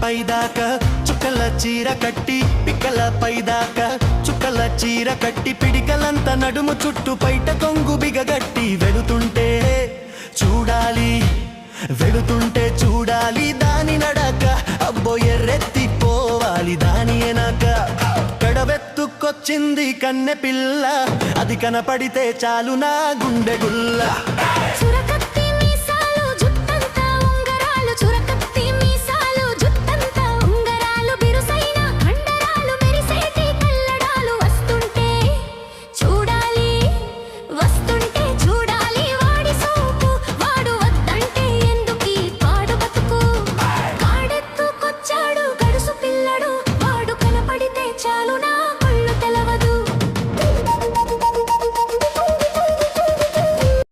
పైదాకా చుక్కల చీర కట్టి పిక్కల పైదాకా చుక్కల చీర కట్టి పిడికలంత నడుము చుట్టూ పైట కొంగు బిగగట్టి వెడుతుంటే చూడాలి దాని నడక అబ్బో ఎర్రెత్తిపోవాలి దాని ఎనక కడవెత్తుకొచ్చింది కన్నె పిల్ల అది కనపడితే చాలు నా గుండె గుల్ల